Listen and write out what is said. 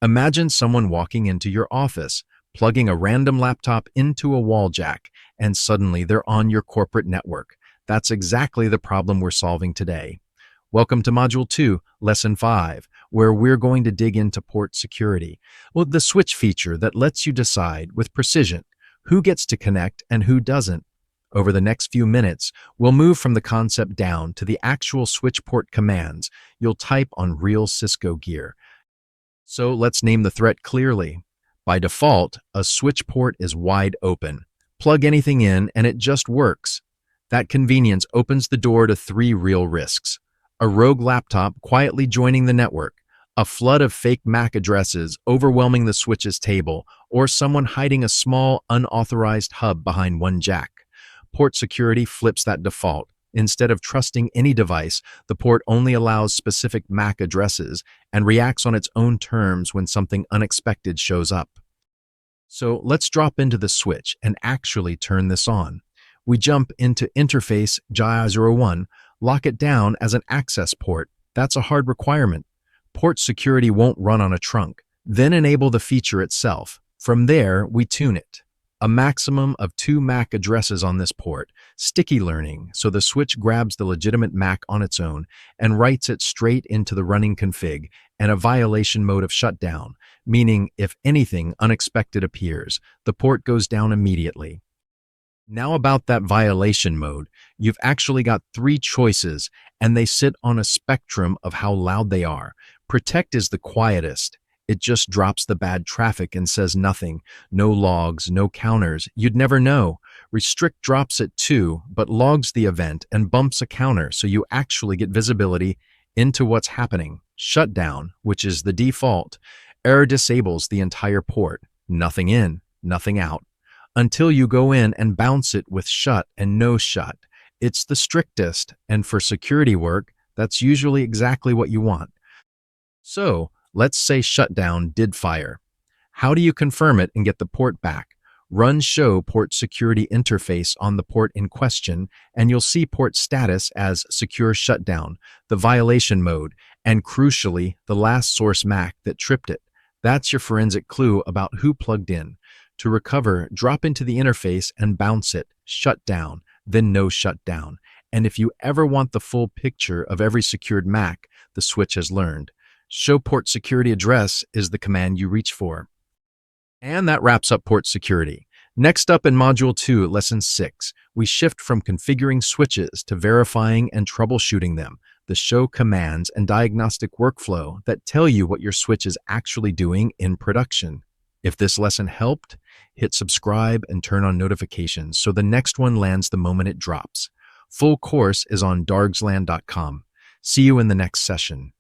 Imagine someone walking into your office, plugging a random laptop into a wall jack, and suddenly they're on your corporate network. That's exactly the problem we're solving today. Welcome to Module 2, Lesson 5, where we're going to dig into port security. Well, the switch feature that lets you decide with precision who gets to connect and who doesn't. Over the next few minutes, we'll move from the concept down to the actual switch port commands you'll type on real Cisco gear. So let's name the threat clearly. By default, a switch port is wide open. Plug anything in and it just works. That convenience opens the door to three real risks: a rogue laptop quietly joining the network, a flood of fake MAC addresses overwhelming the switch's table, or someone hiding a small, unauthorized hub behind one jack. Port security flips that default. Instead of trusting any device, the port only allows specific MAC addresses and reacts on its own terms when something unexpected shows up. So let's drop into the switch and actually turn this on. We jump into interface JI01, lock it down as an access port. That's a hard requirement. Port security won't run on a trunk. Then enable the feature itself. From there, we tune it. A maximum of 2 MAC addresses on this port, sticky learning, so the switch grabs the legitimate MAC on its own and writes it straight into the running config, and a violation mode of shutdown, meaning if anything unexpected appears, the port goes down immediately. Now about that violation mode, you've actually got 3 choices, and they sit on a spectrum of how loud they are. Protect is the quietest. It just drops the bad traffic and says nothing. No logs, no counters. You'd never know. Restrict drops it too, but logs the event and bumps a counter so you actually get visibility into what's happening. Shutdown, which is the default, disables the entire port. Nothing in, nothing out. Until you go in and bounce it with shut and no shut. It's the strictest, and for security work, that's usually exactly what you want. So, let's say shutdown did fire. How do you confirm it and get the port back? Run show port security interface on the port in question, and you'll see port status as secure shutdown, the violation mode, and crucially, the last source MAC that tripped it. That's your forensic clue about who plugged in. To recover, drop into the interface and bounce it, shut down, then no shutdown. And if you ever want the full picture of every secured MAC, the switch has learned. Show port security address is the command you reach for. And that wraps up port security. Next up in Module 2, Lesson 6, we shift from configuring switches to verifying and troubleshooting them, the show commands and diagnostic workflow that tell you what your switch is actually doing in production. If this lesson helped, hit subscribe and turn on notifications so the next one lands the moment it drops. Full course is on dargslan.com. See you in the next session.